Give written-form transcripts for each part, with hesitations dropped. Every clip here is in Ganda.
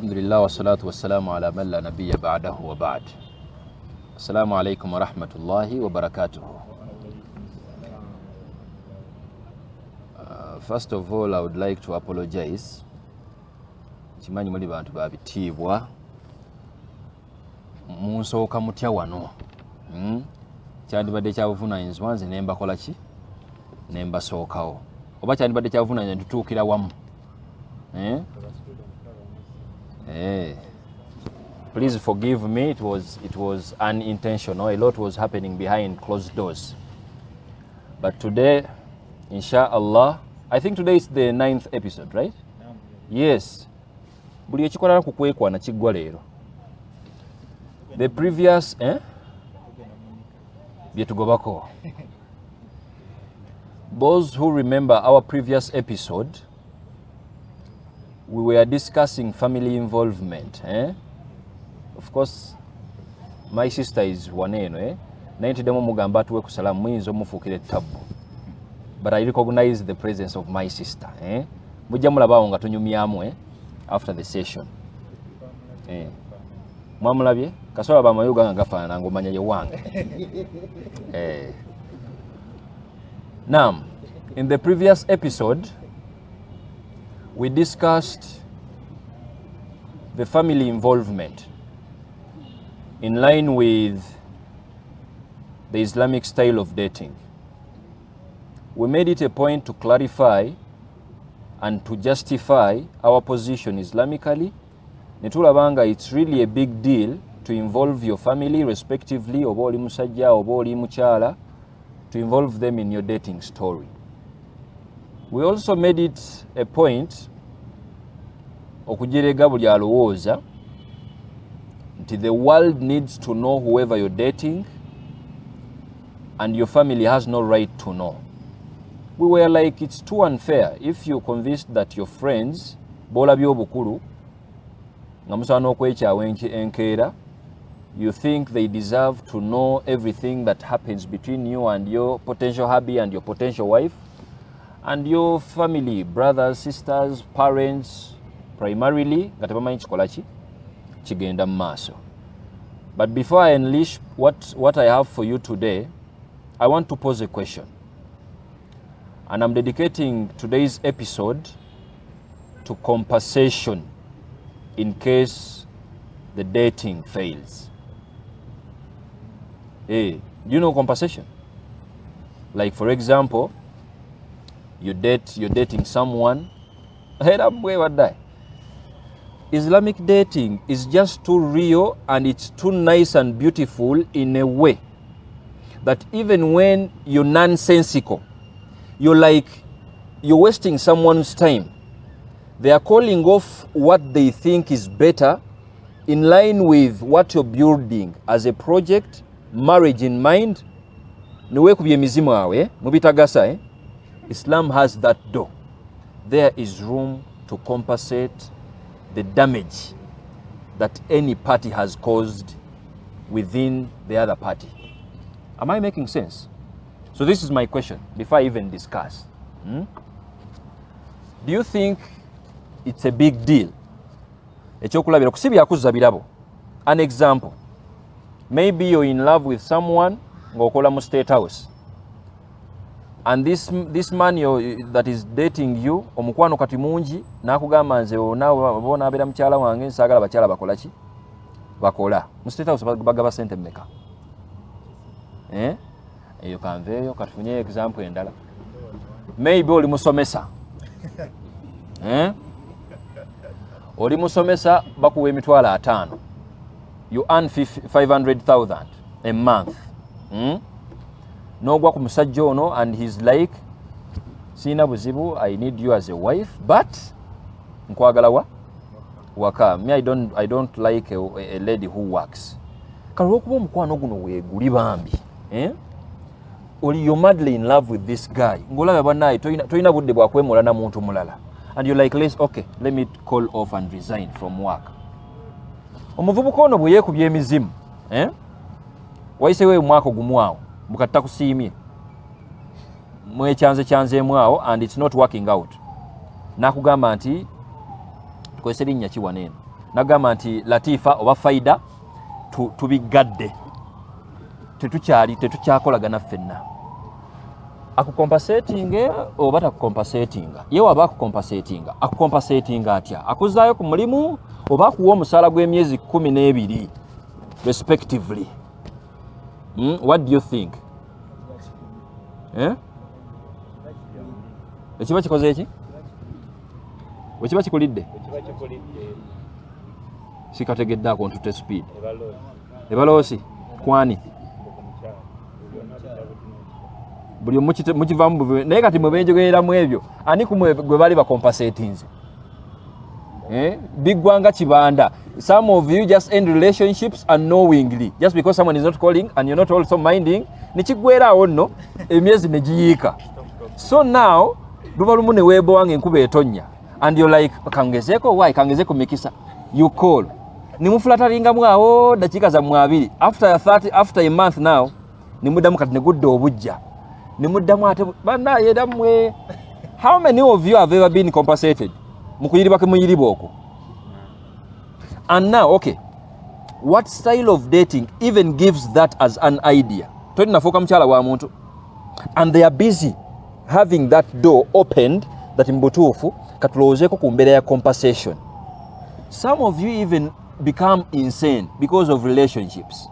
Alhamdulillah wa salatu wa salamu ala man la nabiyya ba'dahu wa ba'd. Assalamu alaikum wa rahmatullahi wa barakatuh. First of all, I would like to apologize. Chimanyi muli bantu babitibwa. Munsooka mutya wano. Kyandibadde kyabuvunanyizibwa nze nemba kola ki? Nemba sookawo. Oba kyandibadde kyabuvunanyizibwa ntutuukira wamu. Please forgive me, it was unintentional. A lot was happening behind closed doors. But today, inshallah, I think today is the 9th episode, right? Yes. Buli ekikola kukwekwa na kiggwa leero. The previous byetugobako. Those who remember our previous episode, we were discussing family involvement. Of course, my sister is waneno. Naitidemo mugamba tuwe kusalamu mwinzo mufukire tabu. But I recognize the presence of my sister. Mujja mulaba nga tunyumyamu after the session. Mwamulabye kasola ba mayuga nga gafaana ngomanya ye wange. Now, in the previous episode, we discussed the family involvement in line with the Islamic style of dating. We made it a point to clarify and to justify our position Islamically. Netulabanga, it's really a big deal to involve your family respectively, oba oli musajja oba oli mukyala, to involve them in your dating story. We also made it a point okujerega buli alowooza nti the world needs to know whoever you're dating and your family has no right to know. We were like, it's too unfair if you're convinced that your friends bola byobukulu nga musana okwekyawo enkeera, you think they deserve to know everything that happens between you and your potential hubby and your potential wife and your family, brothers, sisters, parents, primarily nga tebamanyi kikola ki kigenda mu maaso. But before I unleash what I have for you today, I want to pose a question. And I'm dedicating today's episode to compensation in case the dating fails. Do you know compensation? Like, for example, you're dating someone. Islamic dating is just too real and it's too nice and beautiful in a way that even when you're nonsensical, you're wasting someone's time. They are calling off what they think is better in line with what you're building as a project, marriage in mind. Islam has that door. There is room to compensate the damage that any party has caused within the other party. Am I making sense? So this is my question before I even discuss. Do you think it's a big deal? An example. Maybe you're in love with someone ngokola mu state house. And this man that is dating you, omukwano kati mungi, nakugamba nze bona abera mukyala wange nsagala bakyala bakola ki? Bakola. Mu state house bagaba sente mmeka? Eyo kanveeyo katufunye example endala. Maybe oli musomesa. Oli musomesa bakuwa emitwalo 5. You earn 500,000 a month. Nogwa ku musajja ono and he's like, sina buzibu, I need you as a wife, but nkwagala waka. Me, I don't like a lady who works. Kalwokuba omukwano guno weeguli bambi. You're madly in love with this guy. Ngolaba banaye toyina budde bwa kwemula na muntu mulala. And you're like, let me call off and resign from work. Omuvubuka ono bwe yeekubye emizimu, wayisewo omwaka gumu awo bukatta kusiimye mwekyanzeemu awo and it's not working out. Nakugamba nti tukozesa linnya ki waneeno. nagamba nti Latifa oba Faida tubigadde tetukyakolagana ffenna akukompensatinga oba takukompensatinga ye waba akukompensatinga akukompensatinga atya akuzaayo ku mulimu oba akuwa omusaala gw'emyezi 12 respectively. What do you think? Ekiba kikoze eki? Wekiba kikulidde? Sikategedde ako ntute speed. Ebaloosi kwani? Buli mukivamu naye kati mwebenjogereramu ebyo ani kumwe gwe bali bakompensatinze. Big gwanga kibanda. Some of you just end relationships unknowingly just because someone is not calling and you're not also minding. Nikigwerawo nno emyezi negiyiika. So now luba lumu ne weebo wange enkuba etonnya and you're like kangezeko why kangezeko mikisa you call nimufulatalingamu awo dakiika za 2 after a month now nimuddamu kati negudde obujja nimuddamu ate bannaye dammwe. How many of you have ever been compensated mukuyiriba ke muyiriba okwo? And now okay, what style of dating even gives that as an idea? Tolinafuuka mukyala wa muntu and they are busy having that door opened that mbutuufu katulowoozeeko ku mbeera ya compensation. Some of you even become insane because of relationships.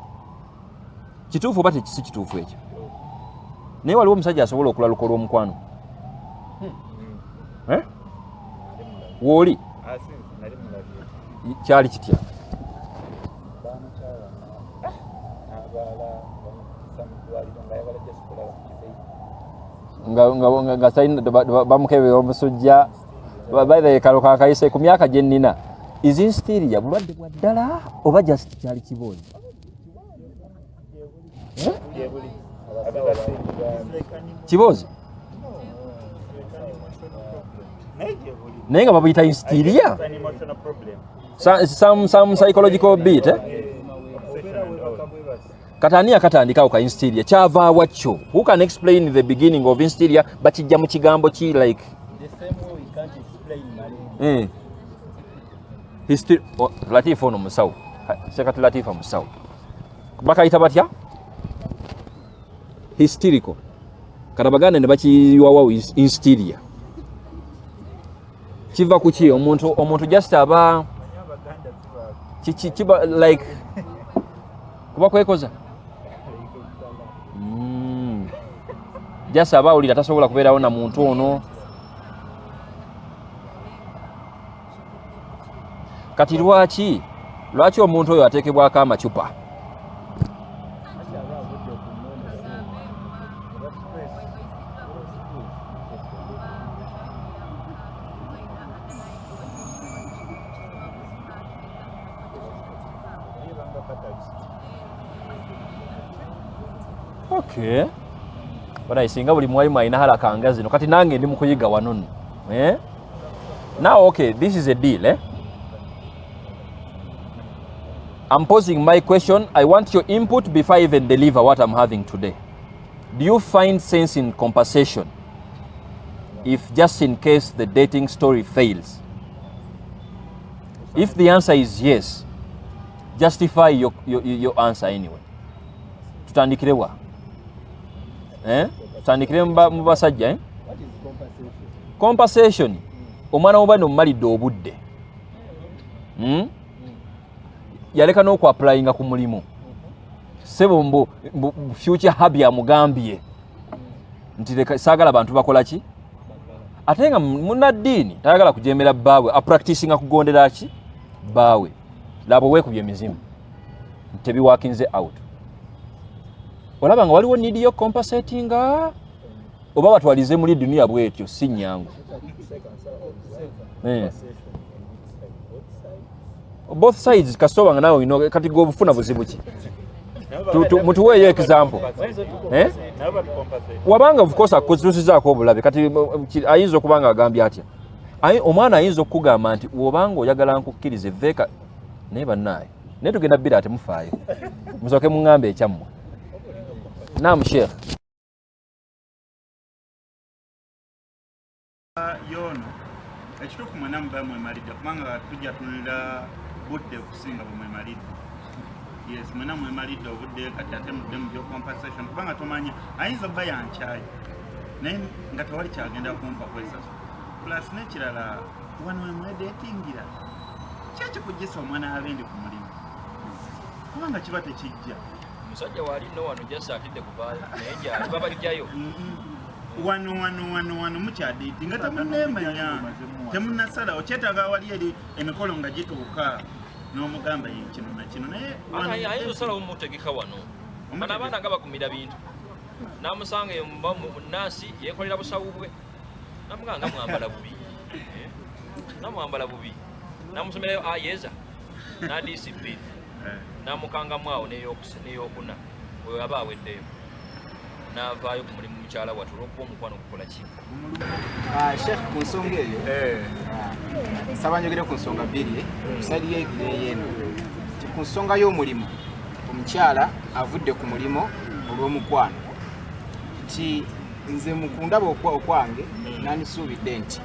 Kituufu oba si kituufu ekyo? Naye waliwo omusajja asobola okulaluka olw'omukwano? Wooli? Kyali kitya? nga sayina bamukebera omusujja baile kaloka kayise ku myaka gye nnina is instiria bulwadde bwa ddala oba just kyali kibozi? Kibozi naye nga babuyita instiria, some psychological beat Katani akatandikawo ka instiria kyava wakyo? Who can explain the beginning of instiria bakijja mu kigambo ki like the same way we can't explain malaria. History Latifa ono musawo sekati Latifa musawo bakayita batya hysterical karabagane ne bakiyiwawo instiria kiva ku ki omuntu just aba kiba like kuba kwekoza just aba awulira tasobola kubeerawo na muntu ono. Kati lwaki omuntu oyo ateekebwako amacupa? Okay. Bana isinga buli mwalimu alina halakanga zino kati nange ndi mukuyiga wano nno. Now okay, this is a deal I'm posing my question. I want your input before I even deliver what I'm having today. Do you find sense in compensation if just in case the dating story fails? If the answer is yes, justify your answer anyway. Tutandikirewa. Tutandikire mu basajja What is compensation? Compensation. Omwana w'obano mmalidde obudde. Yaleka n'oku applyinga ku mulimu. Sebo mbu future hubby amugambye nti leka saagala bantu bakola ki? Ate nga munnaddiini tayagala kujemera bbaawe apracticinga kugondera ki? Bbaawe. Labo weekubye emizimu. Tebiwakinze out. Olaba nga waliwo need yo compensatinga oba batwalize muri dunia bwetyo si nyangu. Both sides kasoba nga nawe kati go bufuna buzibu ki? Mutuweeyo example. Wabanga of course akozusizaako obulabe kati ayinza okubanga agambye atya. Omwana ayinza okugamba nti wobanga oyagala nkukkirize veka naye bannaye naye tugenda bbira ate mufaayo musooke muŋŋambe ekyammwe. Naam Sheikh. Yono ekituufu mwena muba mwemalidde kubanga tujja tunula obudde okusinga bwe mwemalidde. Yes, mwena mwemalidde obudde kati ate mudde mu byo compensation kubanga tomanya ayinza obba yankyayi naye nga tewali kyagenda kumpa kwesasula. Plus n'ekirala wano we mwedeetingira kyakikugisa omwana abendi ku mulimu kubanga kiba tekijja. Musajja wali no wano jasa atidde kuvaayo naye gyali babajjayo. Wano mukyadiiti nga temunneemanya temunnasala okyetaaga wali eri emikolo nga gituuka n'omugamba kino na kino naye ayinza osalawo mutegeka wano bano abaana nga bakumira bintu namusanga munansi yekolera busawu bwe namuganga mwambala bubi namwambala bubi namusomerayo ayeza nadisipline namukangamu awo neyokuna oyo aba aweddeyo n'avaayo ku mulimu mukyala watu olw'okuba omukwano kukola ki. Sheikh ku nsonga eyo saba njogere ku nsonga bbiri kusali yeeno ku nsonga y'omulimu omukyala avudde ku mulimu olw'omukwano nti nze mukundaba okwange nandisuubidde nti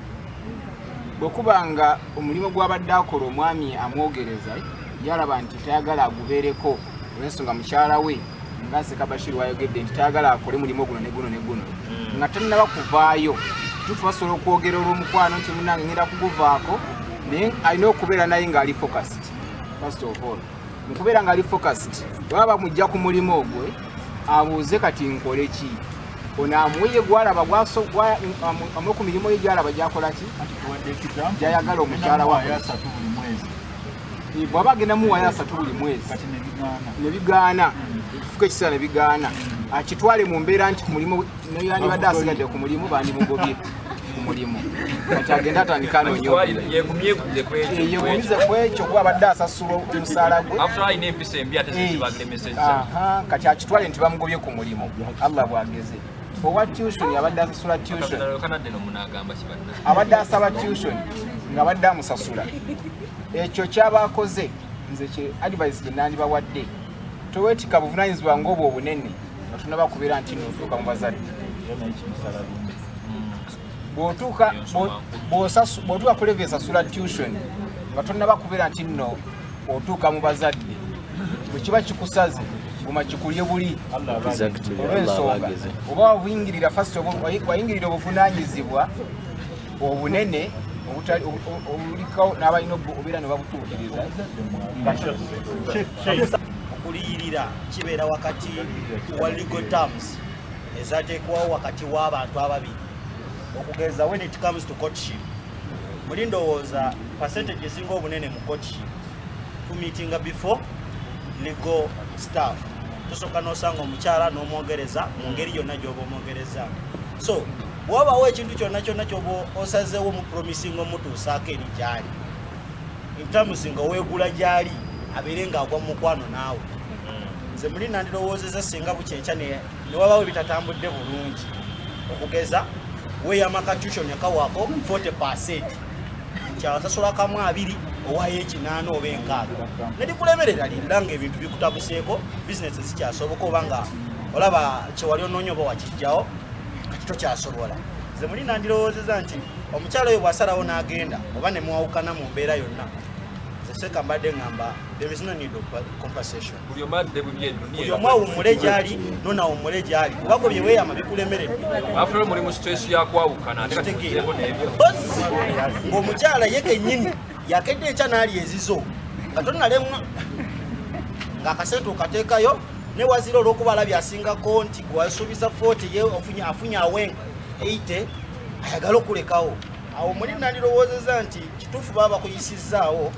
bwekubanga omulimu gw'abadde akola omwami amwogereza yalaba nti tayagala agubeereko olw'ensonga mukyala we nga Sekabashiri wayogedde nti tayagala akole mulimu guno ne guno ne guno nga tannaba kuvaayo tufu basobola okwogera olw'omukwano nti munange ngenda kuguvaako naye alina okubeera naye ng'ali focused. First of all mukubeera ng'ali focused baba bamujja ku mulimu ogwe abuuze kati nkole ki ono amuweye gwalaba amwe ku mirimu ye gyalaba gyakola ki gyayagala omukyala wawe bw'aba agenda muwaya 3 buli mwezi ne bigaana ekifuko ekiseera ne bigaana akitwale mu mbeera nti ku mulimu yandibadde asigadde ku mulimu bandimugobye ku mulimu kati agenda atandika yeegumize ku ekyo kuba abadde asasula omusaala gwe kati akitwale nti bamugobye ku mulimu Allah bwageze owa tuition abadde asasula tuition abadde asaba tuition nga abadde amusasula ekyo kyaba akoze nze kye advice gye nandibawadde toweetika buvunaanyizibwa ng'obwo obunene nga tonaba kubeera nti notuuka mu bazadde bw'otuuka ku level esasula tuition nga tonaba kubeera nti nno otuuka mu bazadde bwe kiba kikusaze guma kikulye buli olw'ensonga oba wayingirira obuvunaanyizibwa obunene obulikawo n'abalina obeera ne babutuukiriza. Okuliyirira kibeera wakati wa legal terms ezateekwawo wakati w'abantu ababiri okugeza when it comes to courtship muli ndowooza percentage esinga obunene mu courtship tumiitinga before legal staff tosooka n'osanga omukyala n'omwogereza mu ngeri yonna gy'oba omwogereza so bw'obaawo ekintu kyonna ky'oba osazeewo mu promising omutuusaako eri gy'ali in terms nga weegula gy'ali abeere ng'agwa mu mukwano naawe nze muli nandirowoozeza singa bukyenkya ne wabaawo ebitatambudde bulungi okugeza weeyamaka tuition yakawaako 40% kyasasula kamu 2 owaayo 8 oba 6 nedikulemerera lidda ng'ebintu bikutabuseeko bizinesi zikyasoboka oba nga olaba kyewali onoonya oba wakijjawo kati tokyasobola nze muli nandirowoozeza nti omukyala oyo bw'asalawo n'agenda oba ne mwawukana mu mbeera yonna Sheikh mbadde ngamba there is no need of compensation. Buli omadde bubye dunia. Buli omwa umule gyali nona umule gyali. Kubako bye weya mabikulemeredde. After muri mu stress yakwawukana ate kategeeko n'ebyo. Ng'omukyala yeke nnyini yakedde ekya n'ali ezizo. Katonna lemwa ng'akasente okateekayo ne wazira olw'okuba alabye asingako nti gwasuubiza 40 ye afunya awenga 80 ayagala okulekawo. Awo muli nandirowoozeza nti kituufu baba bakuyisizaawo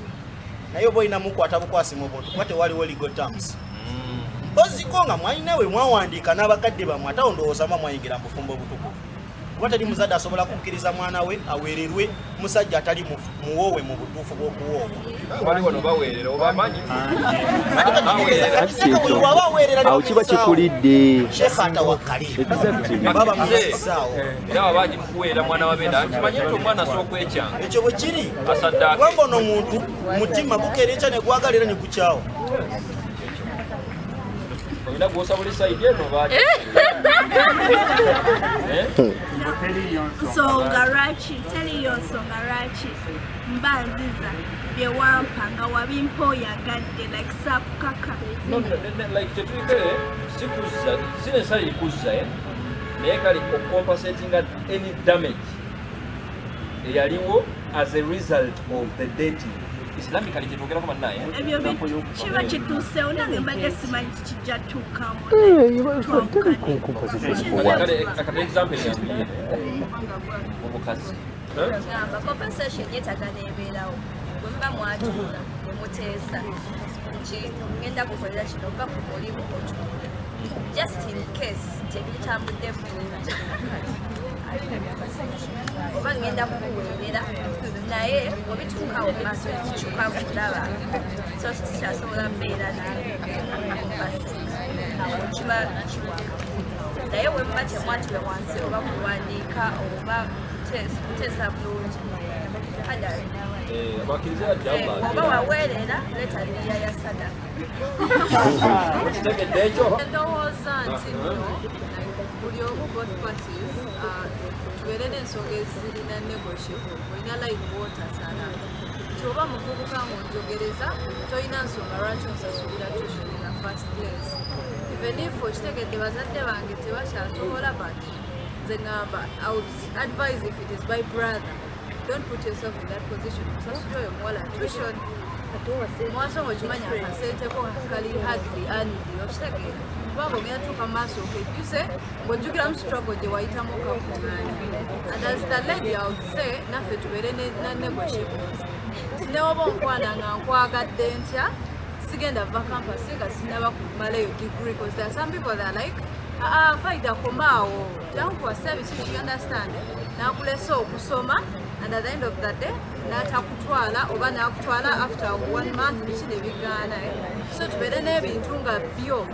naye oba olina mukwata bukwasi mu buntu kuba tewaliwo legal terms. Oziko nga mwalinawe mwawandiika n'abakadde bammwe ate ondowooza mwayingira mu bufumbo butukuvu. Kuba teri muzadde asobola kukkiriza mwana we aweererwe musajja atali muwoowe mu butuufu bw'okuwoowa. Wali wano baweerera oba amanyi. Awo kiba kikulidde. Sheikh atawakkali. Baba musisaawo. Era abaji mukuweera mwana wa benda kimanyi nti omwana asooka ekyanga. Ekyo bwe kiri. Asaddaake. Kubanga ono omuntu mutima gukeera ekya ne gwagalira ne gukyawo. Olina gwosabula side eno baaki. Nsonga lwaki teriyo nsonga lwaki mba nziza bye wampa nga wabimpa oyagadde like saakukaka. No, like tetuyite sikuzza sinesali kuzza naye kali ocompensating any damage eyaliwo as a result of the dating. Islamically kyetwogerako bannaye Ebyo kiba kituusewo nange mbadde simanyi kijja tuukamu. akata example yambiye omukazi compensation yetaaga neebeerawo bwe muba mwatuula ne muteesa nti ngenda kukolera kino oba ku mulimu otuula just in case tebitambudde bulungi oba ngenda kukuweerera naye obituukawo maaso kikyuka kulaba so kikyasobola mbeera naembase kiba kiwaka naye bwe muba temwatula wansi oba kuwandiika oba kuteesa bulungi oba waweerera leetaliya ya sadaka ndowooza nti nno buli omu both parties tubeere n'ensonga ezirina negotiable olina live water sala nti oba muvubuka ng'onjogereza tolina nsonga lwaki onsasulira tuition in the first place even if okitegedde bazadde bange tebakyatobola but nze ngamba I would advise if it is by brother don't put yourself in that position osasula oyo muwala tuition mwaso ng'okimanya akasenteko kali hardly anidi okitegeera kubanga ogenda tuuka mu maaso okejjuse ng'ojjukiramu struggle gye wayitamu okakuŋŋaanya and as the lady I would say naffe tubeere na negotiables newoba onkwana nga nkwagadde ntya sigenda va campus nga sinaba kumalayo degree because there are some people that are like faida komaawo jankuwa service you understand nakulesa okusoma and at the end of the day natakutwala oba nakutwala after 1 month biki ne bigaana so tubeere n'ebintu nga byo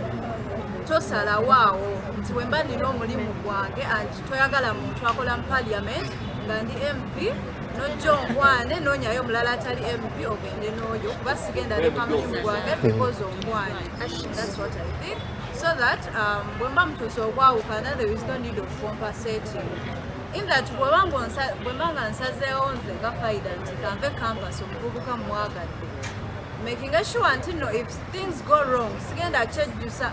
tosalawaawo nti wemba nina omulimu gwange anti toyagala muntu akola mu parliament nga ndi MP nojja onkwane noonyayo omulala atali MP ogende n'oyo kuba sigenda leka mulimu gwange because onkwane. That's what I think so that bwe mba mutuuse okwawukana there is no need of compensating in that bwe mba nga nsazeewo nze nga faida nti kanve campus omuvubuka mwagadde making sure nti no if things go wrong sigenda kyejjusa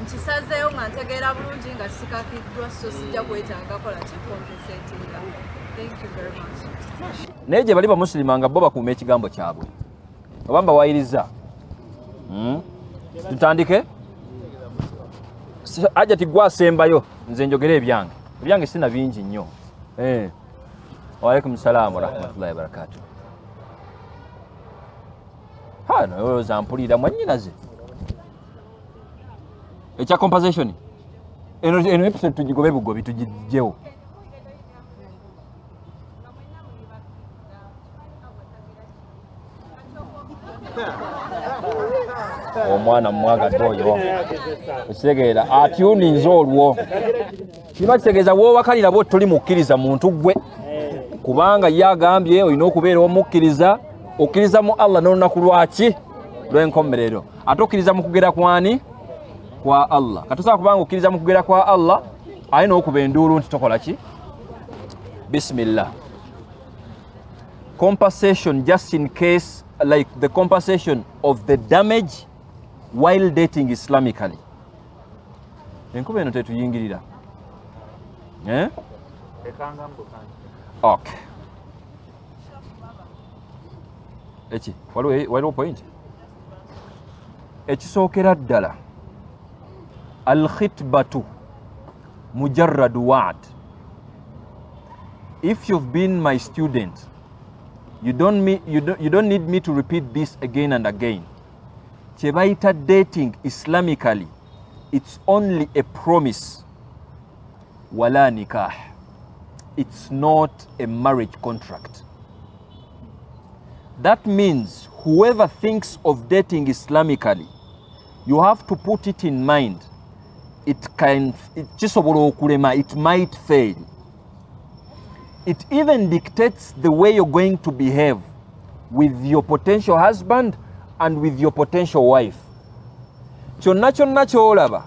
nkisazeeyo nga ntegeera bulungi nga sikakiddwa so sijja kwetanga kola kikompensatinga. Thank you very much. naye gye bali bamusulima nga bo bakuuma ekigambo kyabwe oba mbawayiriza tutandike aja tigwasembayo nze njogera ebyange sina bingi nnyo. Waalaikum salaam warahmatullahi wabarakatuh. Olowooza mpulira mwannyinaze ekya compensation eno episode tugigobe bugobi tugijjewo. Omwana mwagadde oyo ekitegeera atyuninze olwo kiba kitegeeza woowakalira bo toli mukkiriza muntu gwe kubanga ye agambye olina okubeera omukkiriza okkiriza mu Allah n'olunaku lwaki lw'enkomerero ate okkiriza mu kugera kwani kwa Allah katosobola kubanga okkiriza mu kugera kwa Allah alina okuba enduulu nti tokola ki bismillah. Compensation just in case like the compensation of the damage while dating Islamically. Enkuba eno tetuyingirira. Okay. Echi, waliwo point? Ekisookera ddala al-khitbatu mujarradu wa'd. If you've been my student, you don't need me to repeat this again and again. Chebaita dating Islamically, it's only a promise. Wala nikah. It's not a marriage contract. That means whoever thinks of dating Islamically, you have to put it in mind. It might fail. It even dictates the way you're going to behave with your potential husband and with your potential wife. kyonna kyonna kyolaba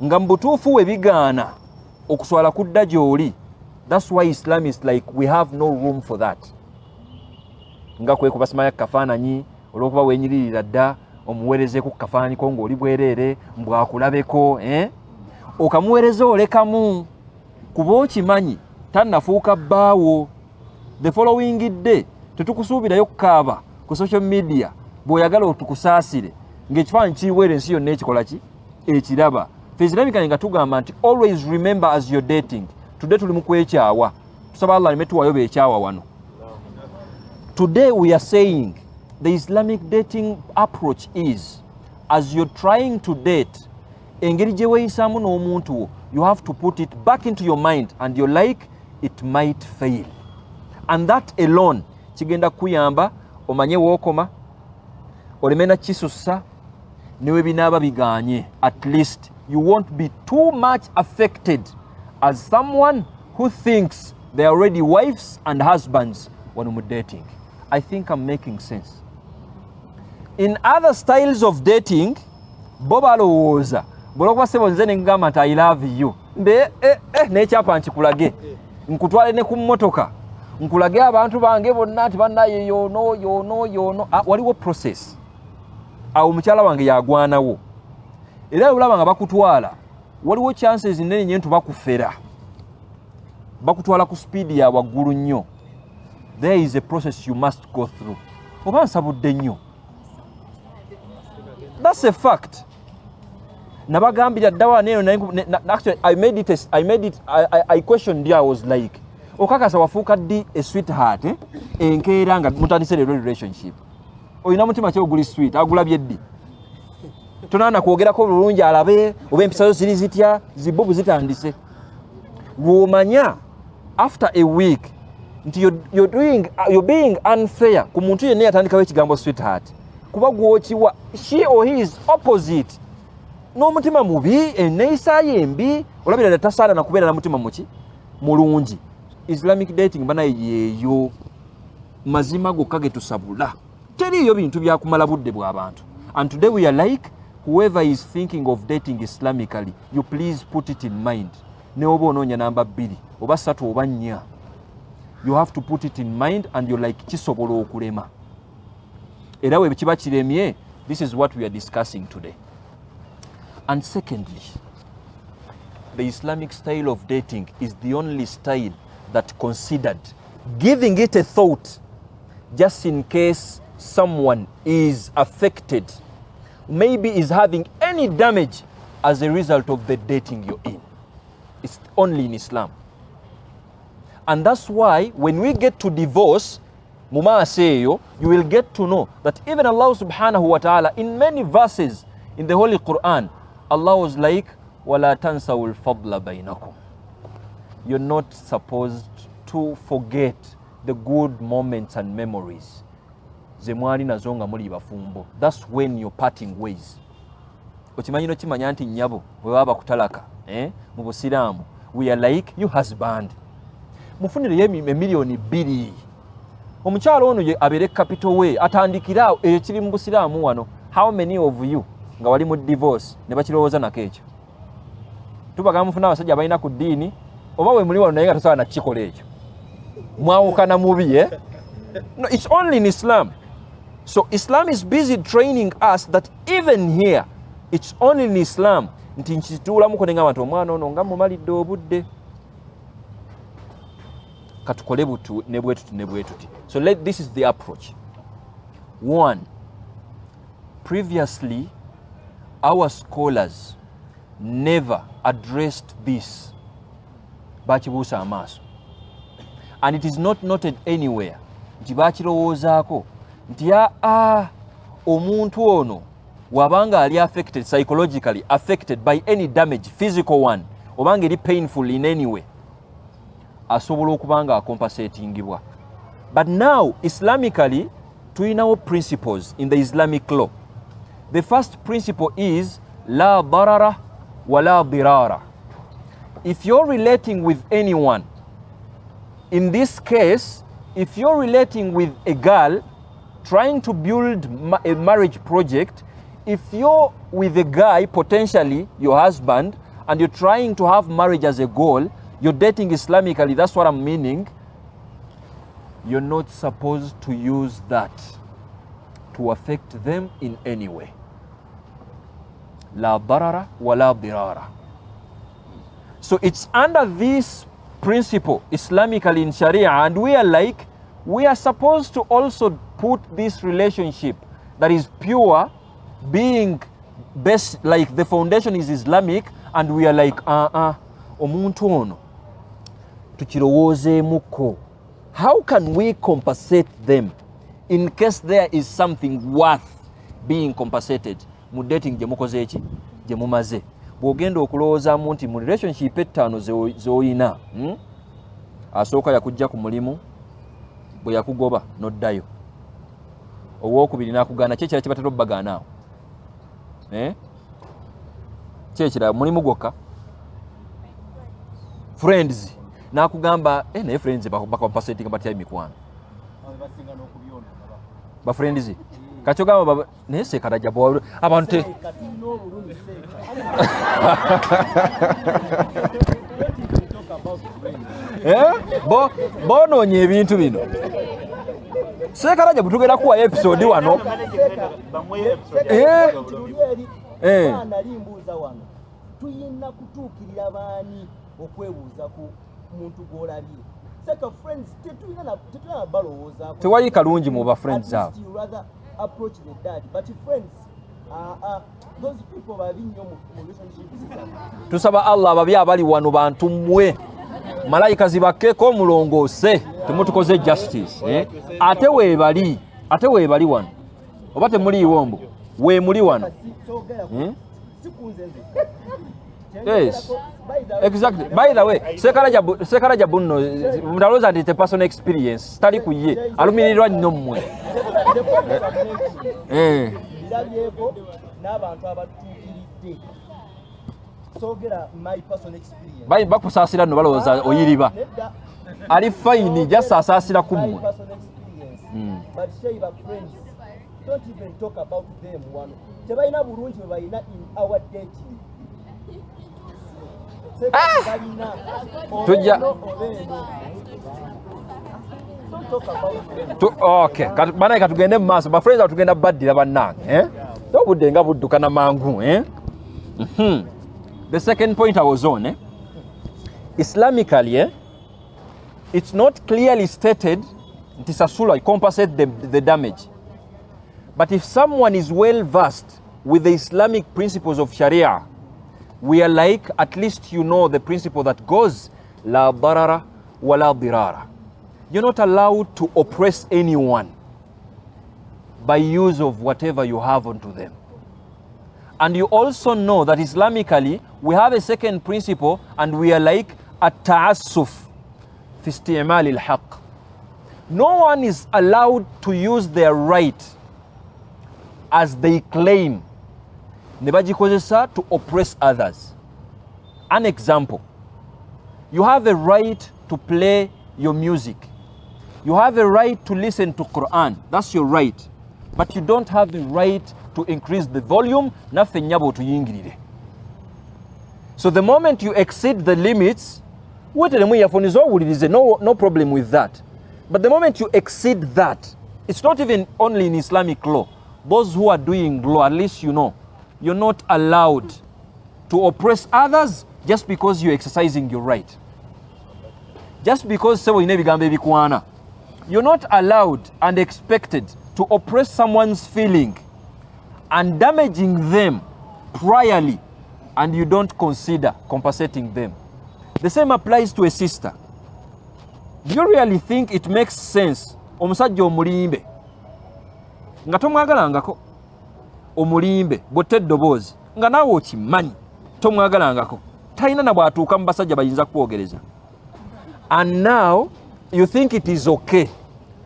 nga mu butuufu we bigaana okuswala kudda gy'oli. That's why Islam is like we have no room for that. Nga kwe kubasimaya kafaananyi olw'okuba weenyiririra dda omuweerezeeku kafaananyi ko ng'oli bwereere mbwakulabeko okamuweereza olekamu kuba okimanyi tannafuuka bbaawo. The following day tetukusuubirayo kukaaba ku social media bw'oyagala otukusaasire ng'ekifaananyi kiweera ensi yonna ekikola ki ekiraba. Fe Islamically nga tugamba nti always remember as you're dating. Today tuli mu kwekyawa, tusaba Allah aleme tuwayo beekyawa wano. Today we are saying the Islamic dating approach is as you're trying to date, engeri gye weeyisaamu n'omuntu wo, you have to put it back into your mind and you're like it might fail. And that alone kigenda kuyamba omanye wookoma oleme na kisussa newe binaaba biganye. At least you won't be too much affected as someone who thinks they are already wives and husbands when we're dating. I think I'm making sense. In other styles of dating, bo balowooza bw'olwokuba ssebo nze ne ngamba nti I love you mbe n'ekyapa nkikulage nkutwale ne ku mmotoka nkulage abantu bange bonna nti bannaye yoono waliwo process. Awo mukyala wange yagwanawo era olaba nga bakutwala waliwo chances nnene nnyo nti bakufera, bakutwala ku speed ya waggulu nnyo. There is a process you must go through. Oba nsabudde nnyo. That's a fact. Nabagambira ddawa neyo actually I questioned her. I was like okakasa wafuuka ddi a sweetheart enkeera nga mutandise leero relationship oyina mutima ki oguli sweet agulabye ddi tonaana kwogerako bulungi alabe oba empisa zo ziri zitya zibubu zitandise lw'omanya after a week nti you're being unfair ku muntu yenna yatandikawo ekigambo sweetheart kuba gwokiwa she or he is opposite n'omutima mubi enneeyisa ye embi olabira ddala tasaana nakubeera na mutima muki mulungi. Islamic dating banaye yeeyo mazima gokka ge tusabula teriyo bintu byakumala budde bw'abantu. And today we are like whoever is thinking of dating Islamically, you please put it in mind. Ne oba onoonya namba 2 oba 3 oba 4, you have to put it in mind and you're like kisobola okulema. Era we kiba kiremye, this is what we are discussing today. And secondly, the Islamic style of dating is the only style that considered giving it a thought just in case someone is affected, maybe is having any damage as a result of the dating you're in. It's only in Islam. And that's why when we get to divorce, you will get to know that even Allah subhanahu wa ta'ala in many verses in the Holy Quran, Allah was like, وَلَا تَنْسَوُا الْفَضْلَ بَيْنَكُمْ. You're not supposed to forget the good moments and memories. Zemwali nazonga muli bafumbo. That's when you're parting ways. Okimanyi no kimanya nti nnyabo bwe baba kutalaka mu Busiraamu, we are like you husband. Mufunire ye million 2. Omukyalo ono ye abere capital way atandikira ekiri mu Busiraamu wano. How many of you nga wali mu divorce ne bakirowooza nako ekyo? Tubagamba mufuna abasajja abalina ku ddiini oba we muli wano naye nga tosobola na kikola ekyo. Mwawukana mubi No, it's only in Islam. So Islam is busy training us that even here, it's only in Islam. Nti nkituulamuko ne ngamba nti omwana ono nga mumalidde obudde. Katukole butu ne bwetuti. So this is the approach. 1. Previously, our scholars never addressed this. Bakibuusa amaaso. And it is not noted anywhere. Nti bakirowoozaako nti omuntu ono wabanga ali affected psychologically, affected by any damage, physical one, obanga eri painful in any way, asobola okubanga acompensatingibwa. But now, Islamically, tuyinawo principles in the Islamic law. The first principle is la darara wa la dirara. If you're relating with anyone, in this case, if you're relating with a girl trying to build a marriage project, if you're with a guy, potentially your husband, and you're trying to have marriage as a goal, you're dating Islamically, that's what I'm meaning, you're not supposed to use that to affect them in any way. La barara wa la dirara. So it's under this principle, Islamically in Sharia, and we are supposed to also put this relationship that is pure, being best, like the foundation is Islamic, and we are like, omuntu ono, tukirowozeemuko. How can we compensate them in case there is something worth being compensated? Mu dating gye mukoze eki, gye mumaze. Bw'ogenda okulowoozaamu nti mu relationship ettaano z'oyina, asooka yakujja ku mulimu, bwe yakugoba n'oddayo. Owookubiri n'akugaana, kye kirala kye batera obbagaana awo. Kye ekirala mulimu gwokka. Friends. N'akugamba, naye friends bakompensatinga batya emikwano. Ba friends. Kati ogamba naye Seekaraja bwa abantu bonoonye ebintu bino. Seekaraja bwe tugenda kuwa episode wano. Nalimbuuza wano. Tuyina kutuukirira baani okwebuuza ku muntu gw'olabye. Seka friends tetulina balowooza. Tewali kalungi mu ba friends abo. Approach the dad, but friends, those people are in your relationships. Tusaba Allah ababi abali wano bantu mmwe. Malaika zibakeeko mulongoose, temutukoze justice. Ate weebali wano. Oba temuliiwo mbu, we muli wano. Yes. Exactly. By the way, Seekaraja bunno mutaloza nti personal experience tali ku ye alumirirwa nnyo mmwe. N'abantu abatuukiridde. Soogera my personal experience. Bayi bakusaasira nno balowooza oyiriba. Ali fine just asaasira ku mmwe. But Sheikh, friends, don't even talk about them one. Tebalina bulungi bwe balina in our dating. Tujja. Okay, banaye katugende mu maaso. Bafriends batugenda baddira bannange. Obudde nga buddukana mangu. The second point I was on, Islamically, it's not clearly stated nti sasula compensate the damage. But if someone is well versed with the Islamic principles of Sharia, we are like, at least you know the principle that goes, la barara wa la dirara. You're not allowed to oppress anyone by use of whatever you have onto them. And you also know that Islamically, we have a second principle, and we are like, at-ta'assuf fi isti'mal al-haqq. No one is allowed to use their right as they claim to oppress others. An example, you have a right to play your music. You have a right to listen to Quran. That's your right. But you don't have the right to increase the volume. So the moment you exceed the limits, no problem with that. But the moment you exceed that, it's not even only in Islamic law. Those who are doing law, at least you know, you're not allowed to oppress others just because you're exercising your right. Just because you're not allowed and expected to oppress someone's feeling and damaging them priorly, and you don't consider compensating them. The same applies to a sister. Do you really think it makes sense omusajja omulimbe nga tomwagalangako, omulimbe botte eddoboozi nga naawe okimanyi tomwagalangako, talina na bw'atuuka mu basajja bayinza kwogereza, and now you think it is okay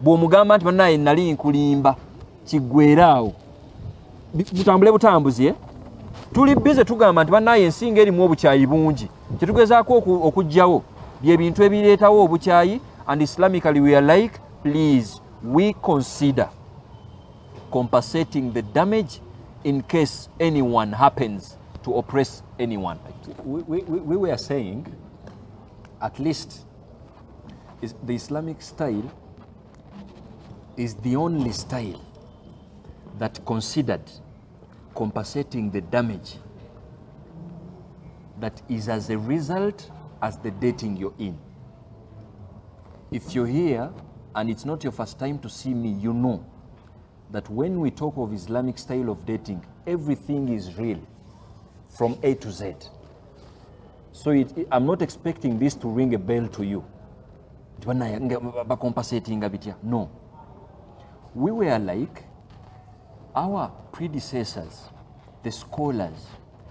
bw'omugamba nti banaye nali nkulimba kiggweeraawo butambule butambuzi. Tuli bize tugamba nti banaye ensinga erimu obukyayi bungi, kyetugezaako okugjawo bye bintu ebireetawo obukyayi. And Islamically we are like, please, we consider compensating the damage in case anyone happens to oppress anyone. We were saying, at least the Islamic style is the only style that considered compensating the damage that is as a result as the dating you're in. If you're here and it's not your first time to see me, you know that when we talk of Islamic style of dating, everything is real from A to Z. So I'm not expecting this to ring a bell to you. No. We were like, our predecessors, the scholars,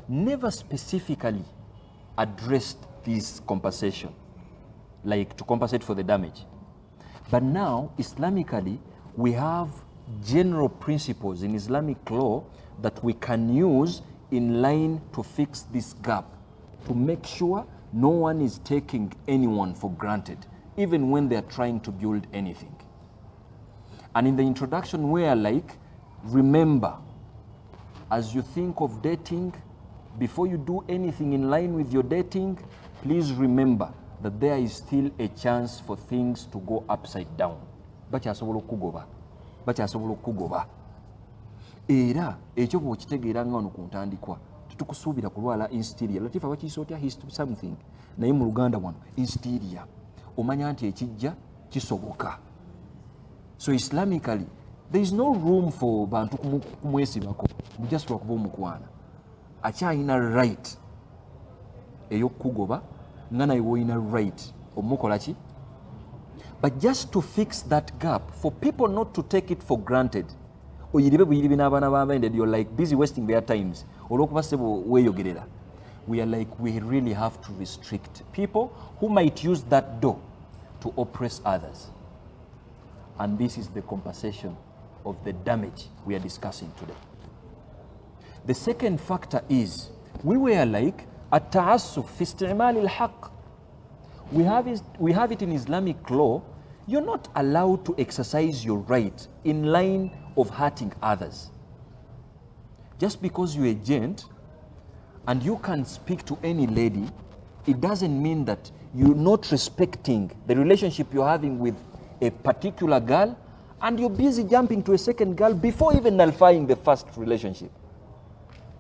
never specifically addressed this compensation, like to compensate for the damage. But now, Islamically, we have general principles in Islamic law that we can use in line to fix this gap, to make sure no one is taking anyone for granted, even when they're trying to build anything. And in the introduction, we are like, remember, as you think of dating, before you do anything in line with your dating, please remember that there is still a chance for things to go upside down. Era ekyo bw'okitegeera nga wano ku ntandikwa tetukusuubira kulwala insteria. Latifa bakiyisa hist something naye mu Luganda wano insteria omanya nti ekijja kisoboka. So Islamically there is no room for bantu kumwesibako just lwakuba omukwana akyalina right ey'okukugoba nga naye woolina right omukola ki. But just to fix that gap, for people not to take it for granted, you're like busy wasting their times. We are like, we really have to restrict people who might use that door to oppress others. And this is the compensation of the damage we are discussing today. The second factor is, we were like, التعسف في استعمال الحق. We have it in Islamic law. You're not allowed to exercise your right in line of hurting others. Just because you're a gent and you can speak to any lady, it doesn't mean that you're not respecting the relationship you're having with a particular girl and you're busy jumping to a second girl before even nullifying the first relationship.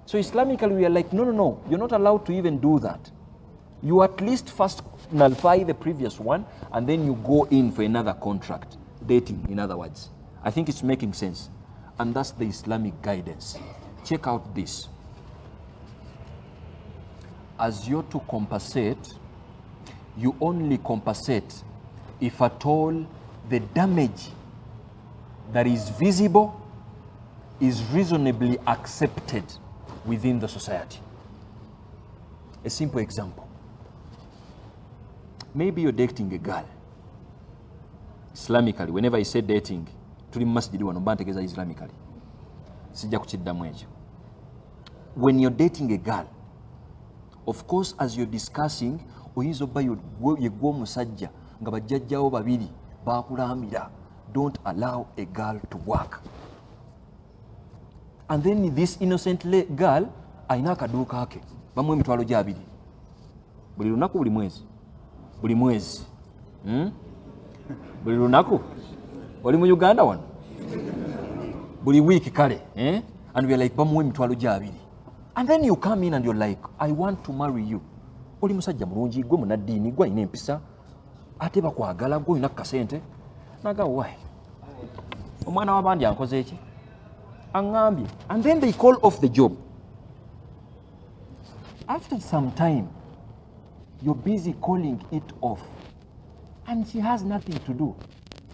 So Islamically, we are like, no, you're not allowed to even do that. You at least first nullify the previous one and then you go in for another contract, dating in other words. I think it's making sense. And that's the Islamic guidance. Check out this. As you're to compensate, you only compensate if at all the damage that is visible is reasonably accepted within the society. A simple example. Maybe you're dating a girl. Islamically, whenever I say dating, tuli masjidi wano mbantegeza Islamically. Sijja kukiddamu ekyo. When you're dating a girl, of course, as you're discussing, oyinza obba yegwa omusajja nga bajjajjawo babiri bakulambira. Don't allow a girl to work. And then this innocent girl ayina akaduuka ke bamuwa emitwalo gya 2 buli lunaku buli mwezi. Buli mwezi. Buli lunaku. Oli mu Uganda wano. Buli week kale. And we are like, bamuwe emitwalo gya 2. And then you come in and you're like, I want to marry you. Oli musajja mulungi, gwe munaddiini, gwe alina empisa. Ate bakwagala, gwe olina kasente. Naga why? Omwana w'abandi ankoze eki? Angambye. And then they call off the job. After some time, you're busy calling it off. And she has nothing to do.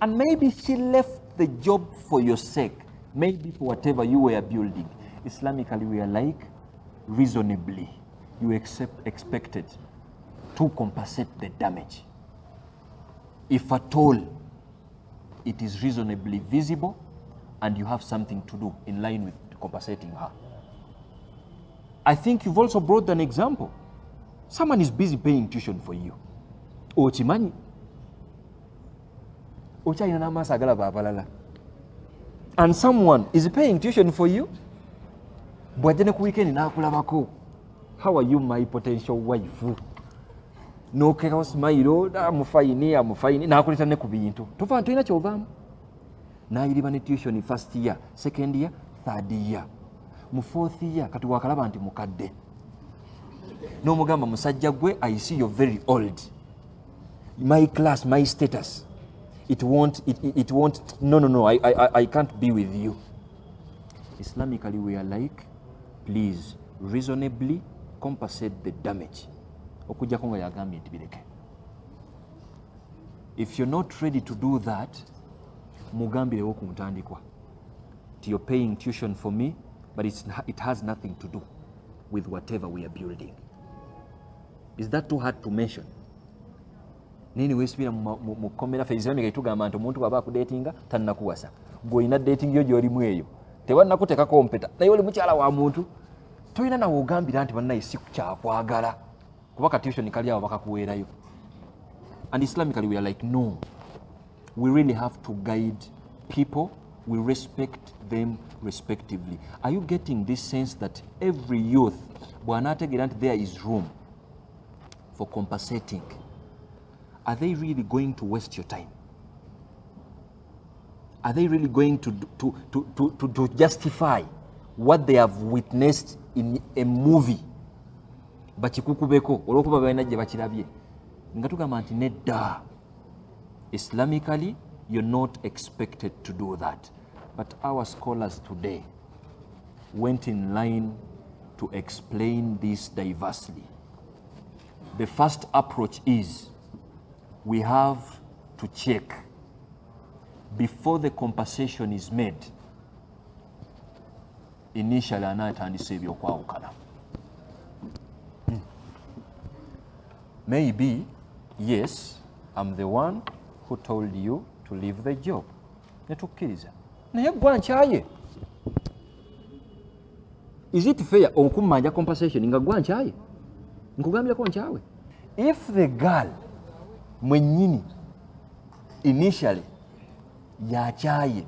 And maybe she left the job for your sake. Maybe for whatever you were building. Islamically, we are like, reasonably, you expected to compensate the damage. If at all, it is reasonably visible and you have something to do in line with compensating her. I think you've also brought an example. Someone is busy paying tuition for you. Ochimanyi. Ochayina n'amaaso agalaba abalala. And someone is paying tuition for you. bwajja ne ku weekend n'akulabako, how are you my potential wife, n'okeka smile amufayini n'akuleta ne ku bintu tova ntolina kyovaamu, n'ayiriba ne tuition first year, second year, third year, mu fourth year kati wakalaba nti mukadde, n'omugamba musajja gwe, I see you're very old, my class, my status, it won't, no, I can't be with you. Islamically we are like, please reasonably compensate the damage. Okujjako nga yagambye nti bireke. If you're not ready to do that, mugambirewo ku ntandikwa. You're paying tuition for me, but it has nothing to do with whatever we are building. Is that too hard to mention? Nini wesibira mu komera fe Islamic itugamba nti omuntu bwaba akudatinga tannakuwasa. Gwe ina dating yo gyolimu eyo. Tewannakuteka kompeta. Naye oli mukyala wa muntu. Toyina nawe ogambira nti bannaye si kyakwagala. Kuba tuition kali awo bakakuweerayo. And Islamically we are like, no. We really have to guide people. We respect them respectively. Are you getting this sense that every youth, bwanategeera nti there is room for compensating? Are they really going to waste your time? Are they really going to justify what they have witnessed in a movie? Bakikukubeko olwokuba balina gye bakirabye nga tugamba nti nedda. Islamically, you're not expected to do that. But our scholars today went in line to explain this diversely. The first approach is we have to check before the compensation is made. Initially, anaatandise ebyokwawukana. Maybe, yes, I'm the one who told you to leave the job. Netukkiriza. Naye gwa nkyaye. Is it fair okummanja compensation nga gwa nkyaye? Nkugambyako nkyawe. If the girl mwennyini initially yakyaye,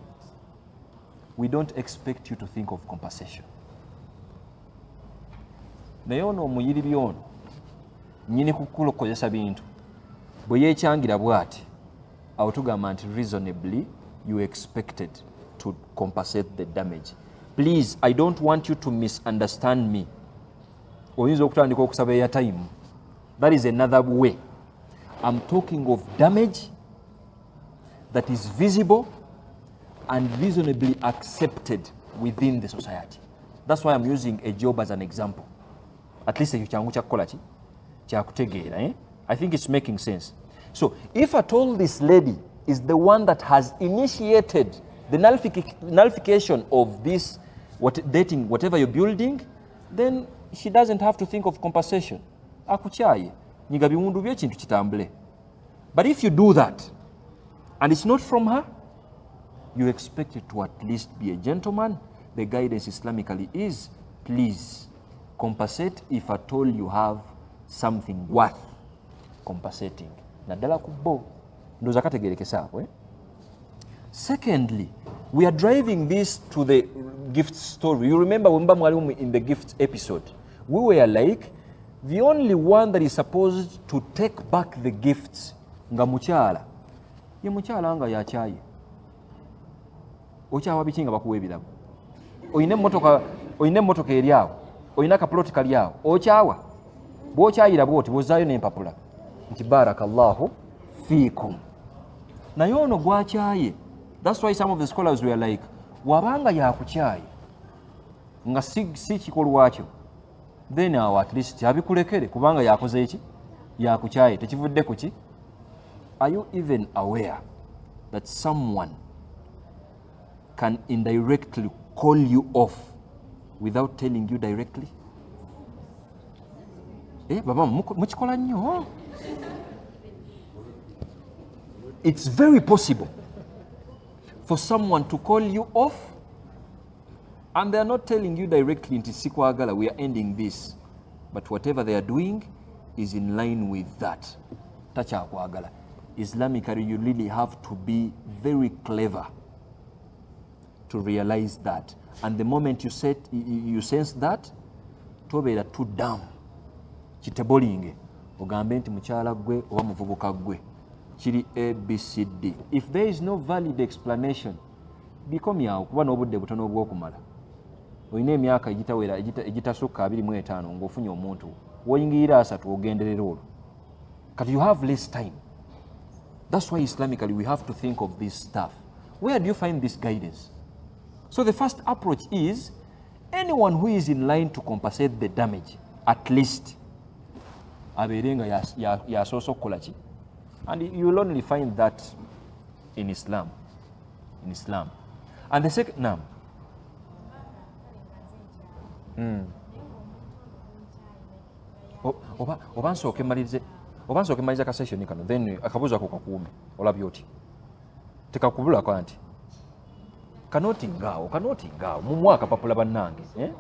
we don't expect you to think of compensation. Naye ono omuyiriri ono nnyini kukulokozesa bintu bwe yeekyangira bw'ati, awo tugamba nti reasonably you expected to compensate the damage. Please, I don't want you to misunderstand me. Oyinza okutandika okusaba airtime. That is another way. I'm talking of damage that is visible and reasonably accepted within the society. That's why I'm using a job as an example. At least ekyo kyangu kyakukola ki? Kyakutegeera. I think it's making sense. So if at all this lady is the one that has initiated the nullification of this dating, whatever you're building, then she doesn't have to think of compensation. Akukyaye nyiga biwundu bye kintu kitambule. But if you do that and it's not from her, you expect it to at least be a gentleman. The guidance Islamically is, please compensate if at all you have something worth compensating. Naddala kubbo ndoza kategerekesa hapo. Secondly, we are driving this to the gift story. You remember when mwalimu in the gift episode, we were like, the only one that is supposed to take back the gifts nga mukyala. Ye mukyala nga yakyaye. Okyawa biki nga bakuwa ebirabo. Oyine emmotoka eri awo. Oyina akaploti kali awo. Okyawa. Bw'okyayira bw'oti bw'ozzaayo n'empapula. Nti barakallahu fiikum. Naye ono gwakyaye. That's why some of the scholars were like, wabanga yakukyaye nga si kikolwa kyo, then awo at least abikulekere kubanga yakoze eki? Yakukyaye. Tekivudde ku ki? Are you even aware that someone can indirectly call you off without telling you directly? Baba mukikola nnyo. It's very possible for someone to call you off and they are not telling you directly nti sikwagala, we are ending this, but whatever they are doing is in line with that. Tachakwagala. Islamically, you really have to be very clever to realize that. And the moment you sense that, tobeera too down. Kitebolinge. Ogambe nti mukyala gwe oba muvubuka gwe. Kiri ABCD. If there is no valid explanation, bikomyawo kuba n'obudde butono obw'okumala. Olina emyaka egitasukka 25 ng'ofunye omuntu. Woyingirira 3 ogenderera olwo. Kati you have less time. That's why Islamically we have to think of this stuff. Where do you find this guidance? So the first approach is anyone who is in line to compensate the damage, at least aberenga yasoso kukola ki. And you will only find that in Islam. In Islam. And the second, now. Oba nsooke maliza ka session kano, then akabuuza ko kakuume olabye oti tekakubulako anti kanoti ngaawo mu mwaka papula bannange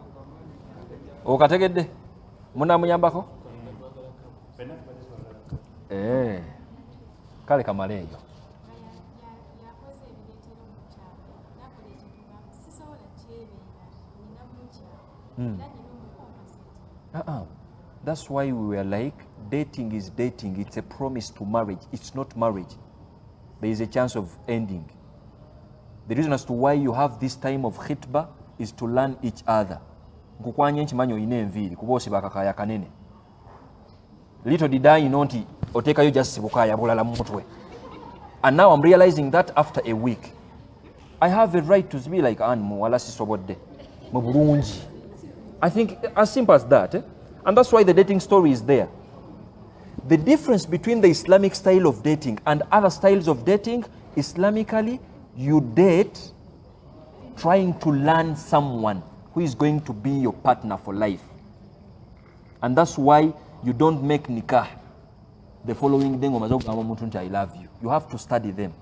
okategedde munaamuyambako kale kamaleeyo That's why we were like, dating is dating. It's a promise to marriage. It's not marriage. There is a chance of ending. The reason as to why you have this time of khitbah is to learn each other. Nkukwanye nkimanyi oyina enviiri kuba osiba akakaaya kanene. Little did I know nti otekayo just sibukaaya bulala mu mutwe. And now I'm realizing that after a week. I have a right to be like muwala sisobodde mu bulungi. I think as simple as that. And that's why the dating story is there. The difference between the Islamic style of dating and other styles of dating, Islamically, you date trying to learn someone who is going to be your partner for life. And that's why you don't make nikah the following day, I love you. You have to study them.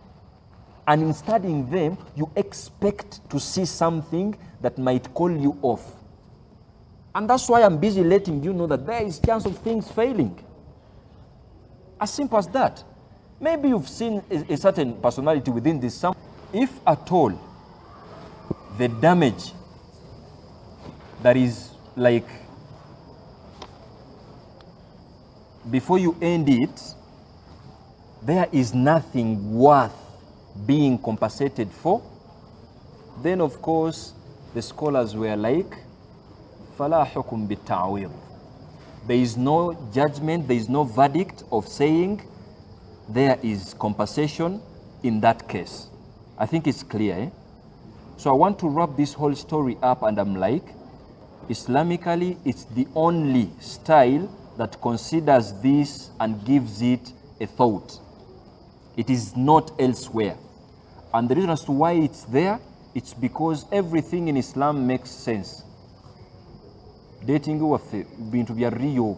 And in studying them, you expect to see something that might call you off. And that's why I'm busy letting you know that there is chance of things failing. As simple as that. Maybe you've seen a certain personality within this. If at all, the damage that is like, before you end it, there is nothing worth being compensated for, then of course, the scholars were like, فَلَا حُكُمْ بِالتَّعْوِيض. There is no judgment, there is no verdict of saying there is compensation in that case. I think it's clear. So I want to wrap this whole story up, and I'm like, Islamically, it's the only style that considers this and gives it a thought. It is not elsewhere. And the reason as to why it's there, it's because everything in Islam makes sense. Dating waffe bintu bya rio